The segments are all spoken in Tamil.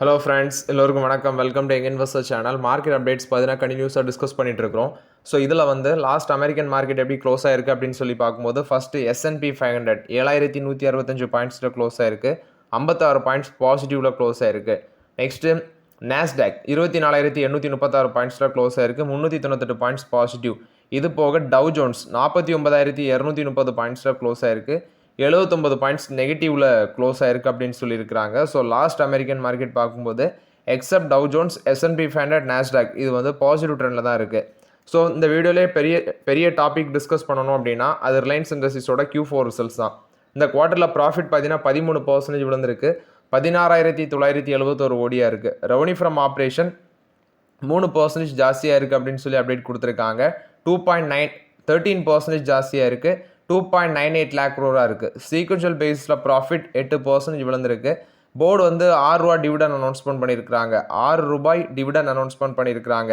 ஹலோ ஃப்ரெண்ட்ஸ், எல்லோருக்கும் வணக்கம். Welcome to investor channel. Market updates பார்த்தீங்கன்னா கண்டினியூஸாக டிஸ்கஸ் பண்ணிட்டு இருக்கிறோம். ஸோ இதில் லாஸ்ட் அமெரிக்கன் மார்க்கெட் எப்படி க்ளோஸ் ஆயிருக்கு அப்படின்னு சொல்லி பார்க்கும்போது ஃபஸ்ட்டு S&P 500 7165 பாயிண்ட்ஸில் க்ளோஸ் ஆயிருக்கு. 56 பாயிண்ட்ஸ் பாசிட்டிவில் க்ளோஸ் ஆயிருக்கு. நெக்ஸ்ட்டு நாஸ்டாக் 24836 பாயிண்ட்ஸில் க்ளோஸ் ஆயிருக்கு. 398 பாயிண்ட்ஸ் பாசிட்டிவ். இது போக டவ் ஜோன்ஸ் 49230 பாயிண்ட்ஸில் க்ளோஸ் ஆயிருக்கு. 79 பாயிண்ட்ஸ் நெகட்டிவ்ல க்ளோஸ் ஆயிருக்கு அப்படின்னு சொல்லியிருக்கிறாங்க. ஸோ லாஸ்ட் அமெரிக்கன் மார்க்கெட் பார்க்கும்போது accept tau Jones, S&P 500, Nasdaq இது பாசிட்டிவ் ட்ரெண்டில் தான் இருக்குது. ஸோ இந்த வீடியோலேயே பெரிய டாபிக் டிஸ்கஸ் பண்ணணும் அப்படின்னா அது ரிலையன்ஸ் இண்டஸ்ட்ரீஸோட Q4 ரிசல்ட்ஸ் தான். இந்த குவார்ட்டரில் ப்ராஃபிட் பார்த்தீங்கன்னா 13% விழுந்திருக்கு. 16,971 கோடியாக இருக்குது. ரெவன்யூ ஃப்ரம் ஆப்ரேஷன் 3% ஜாஸ்தியாக இருக்குது அப்படின்னு சொல்லி அப்டேட் கொடுத்துருக்காங்க. 13% ஜாஸ்தியாக இருக்குது. 2.98 lakh crore இருக்குது. சீக்வென்ஷியல் பேஸில் ப்ராஃபிட் 8% விழுந்திருக்கு. போர்டு ₹6 டிவிடன் அனௌன்ஸ்மெண்ட் பண்ணியிருக்கிறாங்க. ₹6 டிவிடன் அனௌன்ஸ்மெண்ட் பண்ணியிருக்கிறாங்க.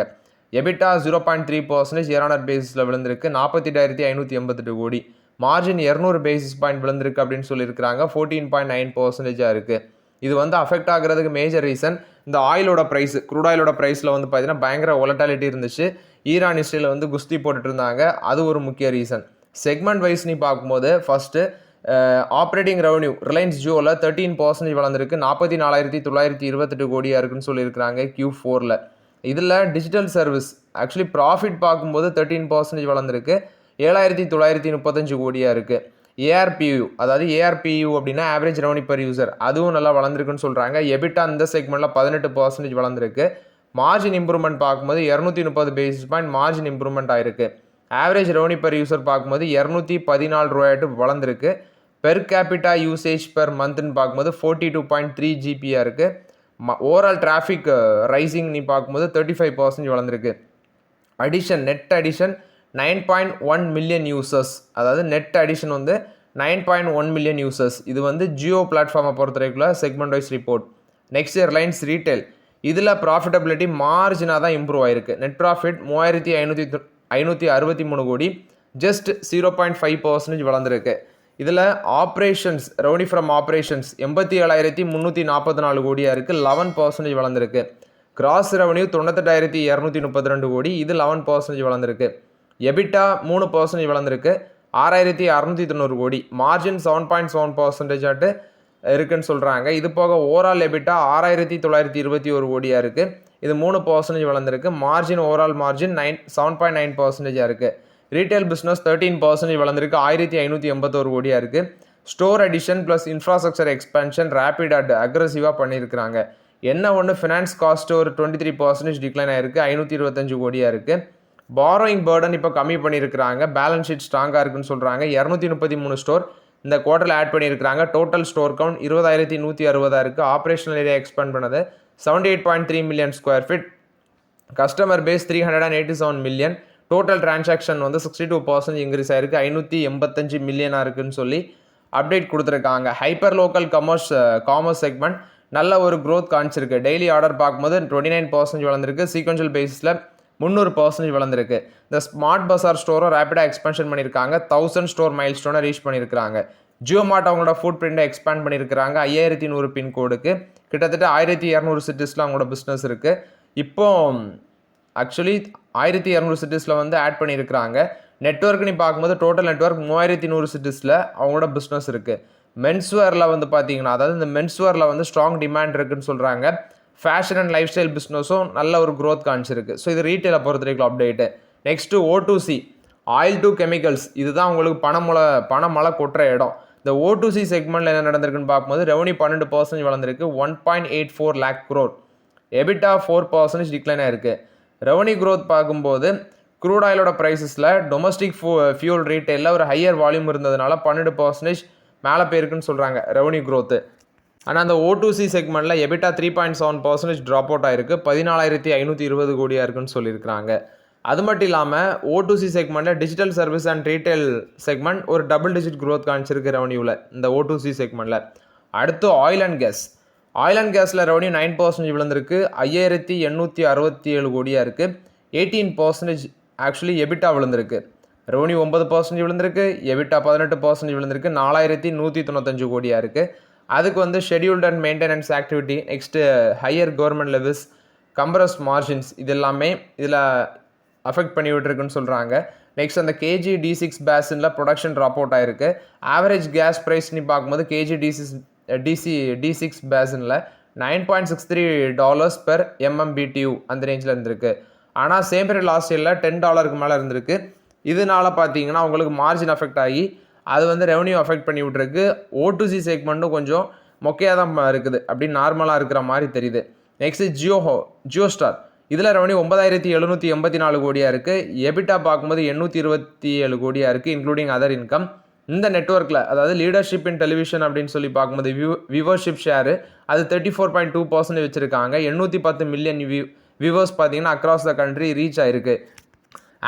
எபிட்டா 0.3% இயர் பேசிஸில் விழுந்திருக்கு. 48,588 கோடி. மார்ஜின் 200 பேசிஸ் பாயிண்ட் விழுந்திருக்கு அப்படின்னு சொல்லியிருக்கிறாங்க. 14.9% இருக்குது. இது அஃபெக்ட் ஆகிறதுக்கு மேஜர் ரீசன் இந்த ஆயிலோட ப்ரைஸ், க்ரூட் ஆயிலோட ப்ரைஸில் பார்த்தீங்கன்னா பயங்கர வொலட்டாலிட்டி இருந்துச்சு. ஈரான் இஸ்ரேல் குஸ்தி போட்டுட்டு இருந்தாங்க. அது ஒரு முக்கிய ரீசன். செக்மெண்ட் வைஸ் நீ பார்க்கும்போது ஃபஸ்ட்டு ஆப்ரேட்டிங் ரெவன்யூ ரிலையன்ஸ் ஜியோவில் 13% வளர்ந்துருக்கு. 44,928 கோடியாக இருக்குன்னு சொல்லியிருக்கிறாங்க Q4. இதில் டிஜிட்டல் சர்வீஸ் ஆக்சுவலி ப்ராஃபிட் பார்க்கும்போது 13% வளர்ந்துருக்கு. 7,935 கோடியாக இருக்குது. ARPU, அதாவது ARPU அப்படின்னா ஆவரேஜ் ரெவன்யூ பர் யூசர், அதுவும் நல்லா வளர்ந்துருக்குன்னு சொல்கிறாங்க. எபிட்டா இந்த செக்மெண்ட்டில் 18% வளர்ந்துருக்கு. மார்ஜின் இம்ப்ரூவ்மெண்ட் பார்க்கும்போது 230 பேசிஸ் பாயிண்ட் மார்ஜின் இம்ப்ரூவ்மெண்ட் ஆயிருக்கு. ஆவரேஜ் ரெவன்யூ பர் யூசர் பார்க்கும்போது ₹214 வளர்ந்துருக்கு. பெர் கேபிட்டா யூசேஜ் பெர் மந்த்னு பார்க்கும்போது 42.3 ஜிபியாக இருக்குது. ஓவரால் டிராஃபிக் ரைசிங் நீ பார்க்கும்போது 35% வளர்ந்துருக்கு. நெட் அடிஷன் 9.1 மில்லியன் யூசர்ஸ், அதாவது நெட் அடிஷன் 9.1 மில்லியன் யூசர்ஸ். இது ஜியோ பிளாட்ஃபார்மை பொறுத்த வரைக்கும் segment wise report. Next Reliance Retail, இதில் ப்ராஃபிட்டபிலிட்டி மார்ஜினாக தான் இம்ப்ரூவ் ஆயிருக்கு. நெட் ப்ராஃபிட் 3,563 கோடி, ஜஸ்ட் 0.5% வளர்ந்துருக்கு. இதில் ஆப்ரேஷன்ஸ் ரெவன்யூ ஃப்ரம் ஆப்ரேஷன்ஸ் 87,344 கோடியாக இருக்குது. 11% வளர்ந்துருக்கு. கிராஸ் ரெவன்யூ 98,232 கோடி, இது 11% வளர்ந்துருக்கு. எபிட்டா 3% வளர்ந்துருக்கு. 6,690 கோடி. மார்ஜின் 7.7% ஆட்டு இருக்குன்னு சொல்கிறாங்க. இது போக ஓவரால் எபிட்டா 6,921 கோடியாக இருக்குது. இது 3% வளர்ந்துருக்கு. மார்ஜின் ஓவரால் மார்ஜின் 7.9% இருக்குது. ரீட்டைல் பிஸ்னஸ் 13% வளர்ந்துருக்கு. 1,581 கோடியாக இருக்குது. Store addition plus infrastructure expansion rapid அக்ரெசிவாக பண்ணியிருக்கிறாங்க. என்ன ஃபினான்ஸ் காஸ்ட்டு ஒரு 23% டிக்ளைன் ஆயிருக்கு. 525 கோடியாக இருக்குது. பாரோயிங் பேர்டன் இப்போ கம்மி பண்ணியிருக்கிறாங்க. பேலன்ஸ் ஷீட் ஸ்ட்ராங்காக இருக்குன்னு சொல்கிறாங்க. 233 ஸ்டோர் இந்த குவார்ட்டரில் ஆட் பண்ணியிருக்கிறாங்க. டோட்டல் ஸ்டோர் கவுண்ட் 20,160 இருக்குது. ஆப்ரேஷனல் ஏரியா எக்ஸ்பேண்ட் பண்ணது 78.3 million square feet. Customer base 387 million. Total transaction 62% increase ஆயிருக்கு. 585 மில்லியனாக இருக்குன்னு சொல்லி அப்டேட் கொடுத்துருக்காங்க. ஹைப்பர் லோக்கல் காமர்ஸ் செக்மெண்ட் நல்ல ஒரு க்ரோத் காமிச்சிருக்கு. டெய்லி ஆர்டர் பார்க்கும்போது 29% வளர்ந்துருக்கு. சீக்வென்ஷியல் பேஸில் 300% வளர்ந்துருக்கு. இந்த ஸ்மார்ட் பஸார் ஸ்டோரும் ரேப்பிடாக எக்ஸ்பென்ஷன் பண்ணியிருக்காங்க. 1000 ஸ்டோர் மைல் ஸ்டோனை ரீச் பண்ணியிருக்காங்க. ஜியோ மார்ட் அவங்களோட ஃபுட் பிரிண்டை எக்ஸ்பேண்ட் பண்ணியிருக்கிறாங்க. 5,100 பின்கோடுக்கு கிட்டத்தட்ட 1,200 சிட்டிஸில் அவங்களோட பிஸ்னஸ் இருக்குது. இப்போ ஆக்சுவலி 1,200 சிட்டிஸில் ஆட் பண்ணியிருக்கிறாங்க. நெட்ஒர்க்னு பார்க்கும்போது டோட்டல் நெட்ஒர்க் 3,100 சிட்டிஸில் அவங்களோட பிஸ்னஸ் இருக்குது. மென்ஸ்வேரில் பார்த்தீங்கன்னா, அதாவது இந்த மென்ஸ்வேரில் ஸ்ட்ராங் டிமாண்ட் இருக்குன்னு சொல்கிறாங்க. ஃபேஷன் அண்ட் லைஃப் ஸ்டைல் பிஸ்னஸும் நல்ல ஒரு க்ரோத் காமிச்சிருக்கு. ஸோ இது ரீட்டைலை பொறுத்த வரைக்கும் update. Next O2C, oil to chemicals, இதுதான் உங்களுக்கு பணமழை கொட்டுற இடம். இந்த O2C செக்மெண்ட்டில் என்ன நடந்திருக்குன்னு பார்க்கும்போது ரெவன்யூ 12% வளர்ந்துருக்கு. 1.84 lakh crore. எபிட்டா 4% டிக்ளைன் ஆயிருக்கு. ரெவன்யூ க்ரோத் பார்க்கும்போது க்ரூட் ஆயிலோட ப்ரைஸஸில் டொமஸ்டிக் ஃபியூல் ரீட்டைலில் ஒரு ஹையர் வால்யூம் இருந்ததுனால 12% மேலே போயிருக்குன்னு சொல்கிறாங்க ரெவன்யூ க்ரோத்து. ஆனால் அந்த O2C செக்மெண்ட்டில் எபிட்டா 3.7% ட்ராப் அவுட் ஆயிருக்கு. 14,520 கோடியாக இருக்குன்னு சொல்லியிருக்கிறாங்க. அது மட்டும் இல்லாமல் O2C செக்மெண்ட்டில் digital service and retail segment ஒரு டபுள் டிஜிட் க்ரோத் காமிச்சிருக்கு ரெவன்யூவில் இந்த O2C செக்மெண்ட்டில். அடுத்து ஆயில் அண்ட் கேஸில் ரெவன்யூ 9% விழுந்திருக்கு. 5,867 கோடியாக இருக்குது. 18% ஆக்சுவலி எபிட்டா விழுந்திருக்கு. ரெவன்யூ 9% விழுந்திருக்கு. எபிட்டா 18% விழுந்திருக்கு. 4,195 கோடியாக இருக்குது. அதுக்கு வந்து scheduled and maintenance activity, next higher government levies, compressed margins இது எல்லாமே இதில் அஃபெக்ட் பண்ணி விட்டுருக்குன்னு சொல்கிறாங்க. நெக்ஸ்ட் அந்த கேஜி D6 பேசனில் ப்ரொடக்ஷன் ட்ராப் அவுட் ஆயிருக்கு. ஆவரேஜ் கேஸ் ப்ரைஸ்னு பார்க்கும்போது கேஜி D6 பேசனில் $9.63 per MMBTU அந்த ரேஞ்சில் இருந்திருக்கு. ஆனால் சேம் பீரியட் லாஸ்ட் இயரில் $10 மேலே இருந்திருக்கு. இதனால பார்த்தீங்கன்னா அவங்களுக்கு மார்ஜின் அஃபெக்ட் ஆகி அது வந்து ரெவன்யூ அஃபெக்ட் பண்ணி விட்ருக்கு. O2C செக்மெண்ட்டும் கொஞ்சம் மொக்கையாக தான் இருக்குது, அப்படின்னு நார்மலாக இருக்கிற மாதிரி தெரியுது. நெக்ஸ்ட் ஜியோ ஸ்டார் இதில் ரெவன்யூ 9,784 கோடியாக இருக்குது. எபிட்டா பார்க்கும்போது 827 கோடியாக இருக்குது, இன்க்ளூடிங் அதர் இன்கம். இந்த நெட்ஒர்க்கில் அதாவது லீடர்ஷிப் இன் டெலிவிஷன் அப்படின்னு சொல்லி பார்க்கும்போது வியூவர்ஷிப் ஷேரு அது 34.2% வச்சுருக்காங்க. 810 மில்லியன் வியூவர்ஸ் பார்த்தீங்கன்னா அக்ராஸ் த கண்ட்ரி ரீச் ஆயிருக்கு.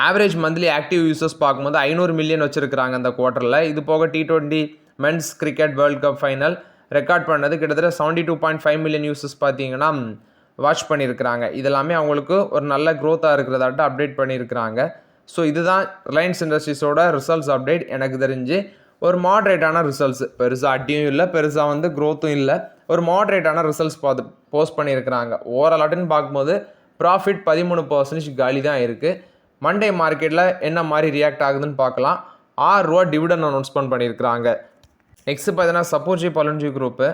ஆவரேஜ் மந்த்லி ஆக்டிவ் யூசர்ஸ் பார்க்கும்போது 500 மில்லியன் வச்சுருக்காங்க இந்த குவார்ட்டரில். இது போக T20 men's cricket world cup final record பண்ணது கிட்டத்தட்ட 72.5 மில்லியன் யூசர்ஸ் பார்த்தீங்கன்னா வாட்ச் பண்ணியிருக்கிறாங்க. இதெல்லாமே அவங்களுக்கு ஒரு நல்ல க்ரோத்தாக இருக்கிறதாட்ட அப்டேட் பண்ணியிருக்கிறாங்க. ஸோ இதுதான் ரிலையன்ஸ் இண்டஸ்ட்ரீஸோட ரிசல்ட்ஸ் அப்டேட். எனக்கு தெரிஞ்சு ஒரு மாட்ரேட்டான ரிசல்ட்ஸ், பெருசாக அட்டியும் இல்லை, பெருசாக வந்து க்ரோத்தும் இல்லை, ஒரு மாட்ரேட்டான ரிசல்ட்ஸ் போஸ்ட் பண்ணியிருக்கிறாங்க. ஓவராலாட்டுன்னு பார்க்கும்போது ப்ராஃபிட் 13% காலி தான் இருக்குது. மண்டே மார்க்கெட்டில் என்ன மாதிரி ரியாக்ட் ஆகுதுன்னு பார்க்கலாம். ₹6 டிவிடன் அனௌன்ஸ்மெண்ட் பண்ணியிருக்கிறாங்க. நெக்ஸ்ட்டு பார்த்தீங்கன்னா சப்போர்ஜி பலன்ஜி குரூப்பு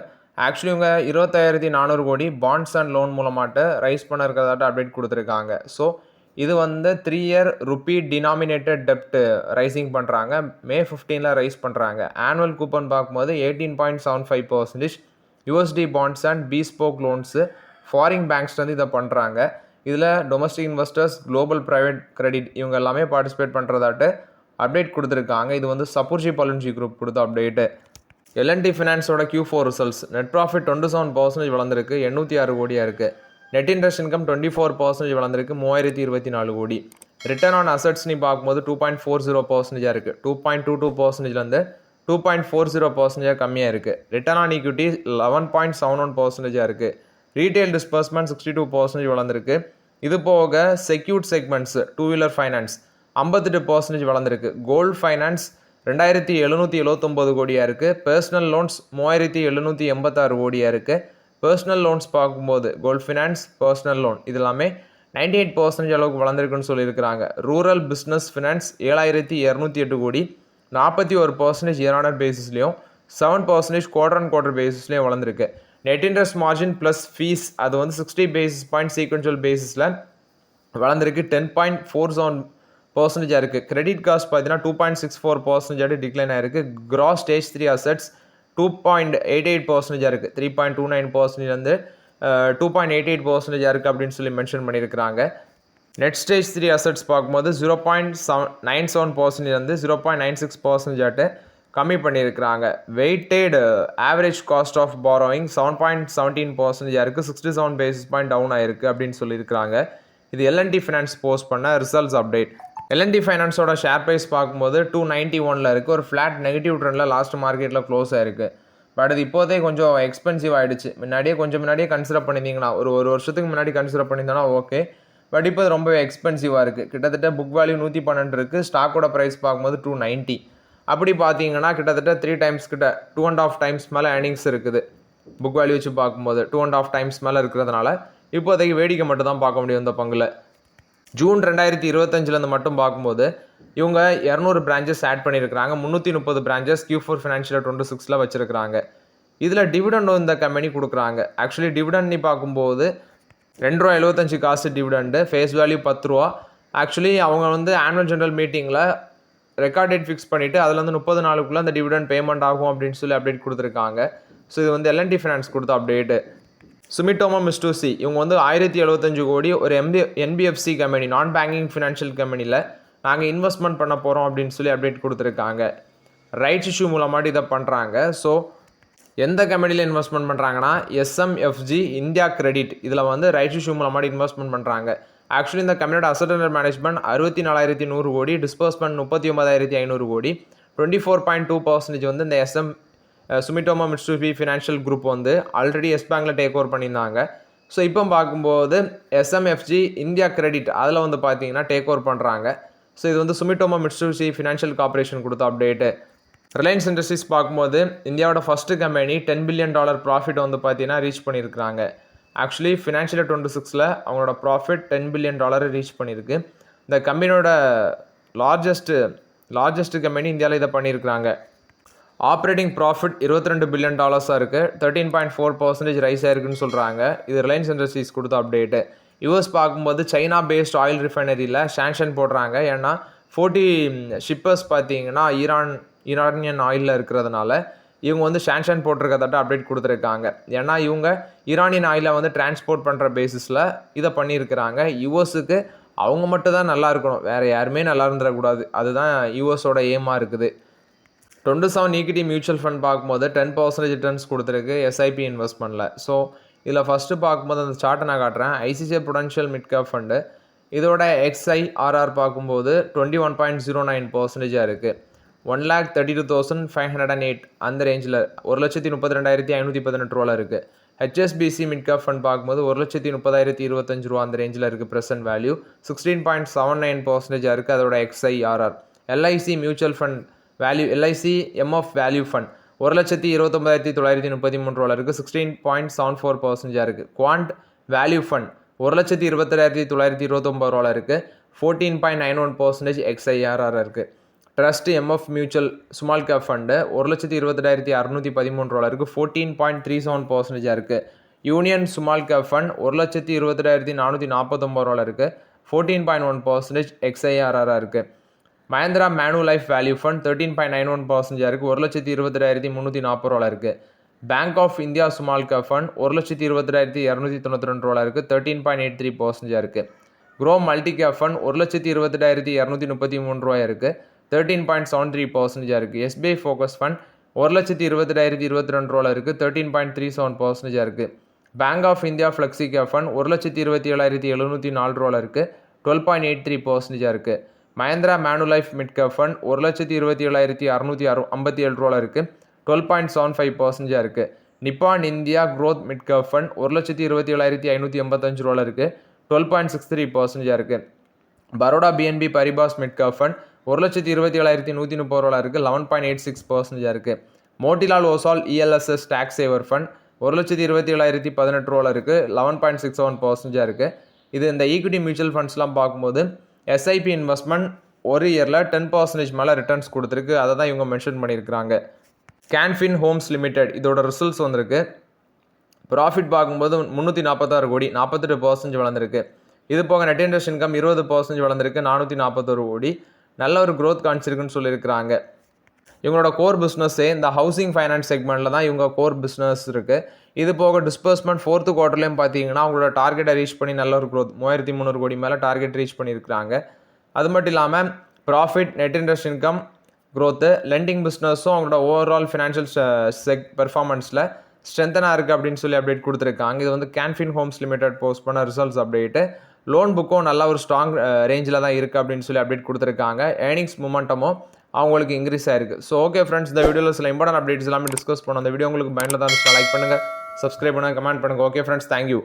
ஆக்சுவலி இவங்க 25,400 கோடி பாண்ட்ஸ் அண்ட் லோன் மூலமாட்டு ரைஸ் பண்ண இருக்கிறதாட்ட அப்டேட் கொடுத்துருக்காங்க. ஸோ இது வந்து 3 இயர் ருப்பி டினாமினேட்டட் டெப்ட் ரைசிங் பண்ணுறாங்க. May 15 ரைஸ் பண்ணுறாங்க. ஆனுவல் கூப்பன் பார்க்கும்போது 18.75% USD bonds and bespoke loans foreign banks வந்து இதை பண்ணுறாங்க. இதில் domestic investors, global private credit இவங்க எல்லாமே பார்ட்டிசிபேட் பண்ணுறதாட்டு அப்டேட் கொடுத்துருக்காங்க. இது வந்து சப்போர்ஜி பலன்ஜி குரூப் கொடுத்த அப்டேட்டு. L&T ஃபினான்ஸோட Q4 ரிசல்ட்ஸ் நெட் ப்ராஃபிட் 27% வளர்ந்துருக்கு, 806 கோடியாக இருக்குது. நெட் இன்ட்ரெஸ்ட் இன்கம் 24% வளர்ந்துருக்கு, 3024 கோடி. ரிட்டர்ன் ஆன் அசட்ஸ்னு பார்க்கும்போது 2.40% இருக்குது, 2.22%லேருந்து 2.40% கம்மியாக இருக்குது. ரிட்டர்ன் ஆன் ஈக்விட்டி 11.71% இருக்குது. ரீட்டைல் டிஸ்பர்ஸ்மெண்ட் 62% வளர்ந்துருக்கு. இது போக secured segments, two wheeler finance 58% வளர்ந்துருக்கு. கோல்டு ஃபைனான்ஸ் 2779 கோடியாக இருக்குது. பர்சனல் லோன்ஸ் 3786 கோடியாக இருக்குது. பர்சனல் லோன்ஸ் பார்க்கும்போது கோல்டு ஃபைனான்ஸ், பர்சனல் லோன் இது எல்லாமே 98% அளவுக்கு வளர்ந்துருக்குன்னு சொல்லியிருக்கிறாங்க. ரூரல் பிஸ்னஸ் ஃபினான்ஸ் 7208 கோடி, 41% இயர் ஆனர் பேசிஸ்லேயும் 7% குவார்டர் அண்ட் குவார்டர் பேசிஸ்லேயும் வளர்ந்துருக்கு. Net interest margin plus fee அது வந்து 60 பேசிஸ் பாயிண்ட் சீக்வென்ஷியல் பேசிஸில் வளர்ந்துருக்கு, 10.47% இருக்குது. கிரெடிட் காஸ்ட் பார்த்தீங்கன்னா 2.64% டிக்ளைன் ஆயிருக்கு. கிராஸ் ஸ்டேஜ் 3 அசட்ஸ் 2.88% இருக்குது, 3.29%லேருந்து 2.88% இருக்குது அப்படின்னு சொல்லி மென்ஷன் பண்ணியிருக்கிறாங்க. நெட் ஸ்டேஜ் 3 அசட்ஸ் பார்க்கும்போது 0.97%லேருந்து 0.96% கம்மி பண்ணியிருக்கிறாங்க. Weighted average cost of borrowing 7.17% இருக்குது, 67 பேசிஸ் பாயிண்ட் டவுன் ஆயிருக்கு அப்படின்னு சொல்லியிருக்கிறாங்க. இது L&T ஃபினான்ஸ் போஸ்ட் பண்ண ரிசல்ட்ஸ் அப்டேட். L&T ஃபைனான்ஸோட ஷேர் ப்ரைஸ் பார்க்கும்போது 291 இருக்குது. ஒரு ஃப்ளாட் நெகட்டிவ் ட்ரெண்டில் லாஸ்ட் மார்க்கெட்டில் க்ளோஸ் ஆயிருக்கு. பட் அது இப்போதே கொஞ்சம் எக்ஸ்பென்சிவ் ஆகிடுச்சு. முன்னாடியே கன்சிடர் பண்ணியிருந்தீங்கன்னா ஒரு வருஷத்துக்கு முன்னாடி கன்சிடர் பண்ணியிருந்தோன்னா ஓகே. பட் இப்போ ரொம்ப எக்ஸ்பென்சிவாக இருக்குது. கிட்டத்தட்ட புக் வேல்யூ 112 இருக்குது. ஸ்டாக்கோட ப்ரைஸ் பார்க்கும்போது 290. அப்படி பார்த்தீங்கன்னா கிட்டத்தட்ட 3 டைம்ஸ் கிட்ட 2.5 டைம்ஸ் மேலே ஏர்னிங்ஸ் இருக்குது. புக் வேல்யூ வச்சு பார்க்கும்போது 2.5 டைம்ஸ் மேலே இருக்கிறதுனால இப்போதைக்கு வேடிக்கை மட்டும் தான் பார்க்க முடியும் இந்த பங்கில். ஜூன் 2025 மட்டும் பார்க்கும்போது இவங்க 200 பிரான்ச்சஸ் ஆட் பண்ணியிருக்கிறாங்க. 330 பிரான்ச்சஸ் Q4 ஃபினான்ஷியல் 26 வச்சுருக்கிறாங்க. இதில் டிவிடெண்ட் இந்த கம்பெனி கொடுக்குறாங்க. ஆக்சுவலி டிவிடெண்ட்னு பார்க்கும்போது ₹2.75 டிவிடெண்டு, ஃபேஸ் வேல்யூ ₹10. ஆக்சுவலி அவங்க வந்து ஆனுவல் ஜெனரல் மீட்டிங்கில் ரெக்கார்ட் டேட் ஃபிக்ஸ் பண்ணிவிட்டு அதில் வந்து 30 நாளுக்குள்ளே அந்த டிவிடெண்ட் பேமெண்ட் ஆகும் அப்படின்னு சொல்லி அப்டேட் கொடுத்துருக்காங்க. ஸோ இது வந்து L&T ஃபினான்ஸ் கொடுத்த அப்டேட்டு. சுமிட்டோமோ மிட்சுபிஷி இவங்க வந்து 1075 கோடி ஒரு NBFC கம்பெனி, நான் பேங்கிங் ஃபினான்ஷியல் கம்பெனியில் நாங்கள் இன்வெஸ்ட்மெண்ட் பண்ண போகிறோம் அப்படின்னு சொல்லி அப்டேட் கொடுத்துருக்காங்க. ரைட்ஸ் இஷ்யூ மூலமாட்டு இதை பண்ணுறாங்க. ஸோ எந்த கம்பெனியில் இன்வெஸ்ட்மெண்ட் பண்ணுறாங்கன்னா SMFG இந்தியா கிரெடிட் இதில் வந்து ரைட்ஸ் இஷ்யூ மூலமாட்டு இன்வெஸ்ட்மெண்ட் பண்ணுறாங்க. ஆக்சுவலி இந்த கம்பெனியோட அசட் அண்டர் மேனேஜ்மெண்ட் 64,100 கோடி, டிஸ்பர்ஸ்மெண்ட் 39,500 கோடி. 24.2% வந்து இந்த சுமிட்டோமோ மிட்சுபிஷி ஃபினான்ஷியல் குரூப் வந்து ஆல்ரெடி எஸ் பேங்கில் டேக் ஓவர் பண்ணியிருந்தாங்க. ஸோ இப்போ பார்க்கும்போது SMFG இந்தியா கிரெடிட் அதில் வந்து பார்த்தீங்கன்னா டேக் ஓவர் பண்ணுறாங்க. ஸோ இது வந்து சுமிட்டோமோ மிட்சுபிஷி ஃபினான்ஷியல் கார்பரேஷன் கொடுத்த அப்டேட்டு. ரிலையன்ஸ் இண்டஸ்ட்ரீஸ் பார்க்கும்போது இந்தியாவோட ஃபஸ்ட்டு கம்பெனி $10 billion ப்ராஃபிட் வந்து பார்த்தீங்கன்னா ரீச் பண்ணியிருக்கிறாங்க. ஆக்சுவலி ஃபினான்ஷியல் 26ல் அவங்களோட ப்ராஃபிட் $10 billion ரீச் பண்ணியிருக்கு. இந்த கம்பெனியோட லார்ஜஸ்ட் கம்பெனி இந்தியாவில் இதை பண்ணியிருக்கிறாங்க. ஆப்ரேட்டிங் ப்ராஃபிட் $22 billion இருக்குது. 13.4% ரைஸ் ஆயிருக்குன்னு சொல்கிறாங்க. இது ரிலையன்ஸ் இண்டஸ்ட்ரீஸ் கொடுத்த அப்டேட்டு. யூஎஸ் பார்க்கும்போது சைனா பேஸ்ட் ஆயில் ரிஃபைனரியில் சாங்ஷன் போடுறாங்க. ஏன்னா 40 ஷிப்பர்ஸ் பார்த்தீங்கன்னா ஈரானியன் ஆயிலில் இருக்கிறதுனால இவங்க வந்து சாங்ஷன் போட்டிருக்கதாட்ட அப்டேட் கொடுத்துருக்காங்க. ஏன்னா இவங்க ஈரானியன் ஆயிலை வந்து டிரான்ஸ்போர்ட் பண்ணுற பேசிஸில் இதை பண்ணியிருக்கிறாங்க. யூஎஸுக்கு அவங்க மட்டும் தான் நல்லா இருக்கணும், வேறு யாருமே நல்லா இருந்துடக்கூடாது. அதுதான் யூஎஸோட ஏமாக இருக்குது. 27 ஈக்விட்டி மியூச்சுவல் ஃபண்ட் பார்க்கும்போது 10% ரிட்டர்ன்ஸ் கொடுத்துருக்கு எஸ்ஐபி இன்வெஸ்ட்மெண்ட்டில். ஸோ இதில் ஃபஸ்ட்டு பார்க்கும்போது அந்த சார்ட்டை நான் காட்டுறேன். ICICI Prudential mid cap fund இதோட XIRR பார்க்கும்போது 21.09% இருக்குது. 1,32,508 அந்த ரேஞ்சில் 1,32,518 இருக்குது. HSBC மிட் கேப் ஃபண்ட் பார்க்கும்போது 1,30,025 அந்த ரேஞ்சில் இருக்குது. ப்ரெசன்ட் வேல்யூ 16.79% இருக்குது அதோட XIRR. LIC mutual fund value LIC MF value fund 1,29,933 இருக்குது. 16.74% இருக்குது. குவாண்ட் வேல்யூ ஃபண்ட் 1,27,929 இருக்குது. 14.91% XIRR இருக்குது. Trust MF mutual small cap fund 1,22,613 இருக்குது. 14.37% இருக்குது. யூனியன் ஸ்மால் கேப் ஃபண்ட் 1,22,449 இருக்குது. 14.1% XIRR இருக்குது. Mahindra Manulife value fund 13.91% இருக்குது. 1,22,340 இருக்குது. Bank of India small cap fund 1,22,292 இருக்குது. 13.83% இருக்குது. க்ரோ மல்டி கேப் ஃபண்ட் 1,22,233 இருக்குது. 13.73% இருக்குது. SBI ஃபோக்கஸ் ஃபண்ட் 1,20,022 இருக்குது. 13.37% இருக்குது. Bank of India flexi cap fund 1,27,704 இருக்குது. 12.83% இருக்குது. Mahindra Manulife mid cap fund 1,27,657 இருக்குது. 12.75% இருக்குது. Nippon India growth mid cap fund 1,27,585 இருக்குது. 12.63% இருக்குது. Baroda BNB Paribas mid cap fund 1,27,130 இருக்குது. 11.86% இருக்குது. Motilal Oswal ELSS tax saver fund 1,27,018 இருக்குது. 11.67% இருக்குது. இது இந்த ஈக்விட்டி மியூச்சுவல் ஃபண்ட்ஸ்லாம் பார்க்கும்போது எஸ்ஐபி இன்வெஸ்ட்மெண்ட் ஒரு இயரில் 10% மேலே ரிட்டர்ன்ஸ் கொடுத்துருக்கு. அதை தான் இவங்க மென்ஷன் பண்ணியிருக்கிறாங்க. கேன்ஃபின் ஹோம்ஸ் லிமிடெட் இதோட ரிசல்ட்ஸ் வந்திருக்கு. ப்ராஃபிட் பார்க்கும்போது 346 கோடி 48% வளர்ந்துருக்கு. இது போக நெட் இன்ட்ரெஸ்ட் இன்கம் 20% வளர்ந்துருக்கு 441 கோடி. நல்ல ஒரு க்ரோத் காமிச்சிருக்குன்னு சொல்லியிருக்கிறாங்க. இவங்களோட கோர் பிஸ்னஸ்ஸே இந்த ஹவுசிங் ஃபைனான்ஸ் செக்மெண்ட்டில் தான் இவங்க கோர் பிஸ்னஸ் இருக்குது. இது போக டிஸ்பர்ஸ்மெண்ட் 4th குவார்ட்டர்லேயும் பார்த்தீங்கன்னா அவங்களோட டார்கெட்டை ரீச் பண்ணி நல்ல ஒரு க்ரோத் 3,300 கோடி மேலே டார்கெட் ரீச் பண்ணியிருக்கிறாங்க. அது மட்டும் இல்லாமல் profit net interest income growth lending பிஸ்னஸும் அவங்களோட ஓவரால் ஃபினான்ஷியல் பெர்ஃபார்மன்ஸில் ஸ்ட்ரென்த்தனாக இருக்குது அப்படின்னு சொல்லி அப்டேட் கொடுத்துருக்காங்க. இது வந்து கேன்ஃபின் ஹோம்ஸ் லிமிடெட் போஸ்ட் பண்ண ரிசல்ட்ஸ் அப்டேட்டு. லோன் புக்கும் நல்ல ஒரு ஸ்ட்ராங் ரேஞ்சில் தான் இருக்குது அப்படின்னு சொல்லி அப்டேட் கொடுத்துருக்காங்க. ஏர்னிங்ஸ் மொமெண்டமும் அவங்களுக்கு இன்க்ரீஸ் ஆயிருக்கு. ஸோ ஓகே ஃப்ரெண்ட்ஸ், இந்த வீடியோவில் சில இம்பார்ட்டன்ட் அப்டேட்ஸ் எல்லாமே டிஸ்கஸ் பண்ணோம். அந்த வீடியோ உங்களுக்கு பயனில் தான் லைக் பண்ணுங்கள், சப்ஸ்கிரைப் பண்ணுங்கள், கமெண்ட் பண்ணுங்கள். Okay friends, thank you.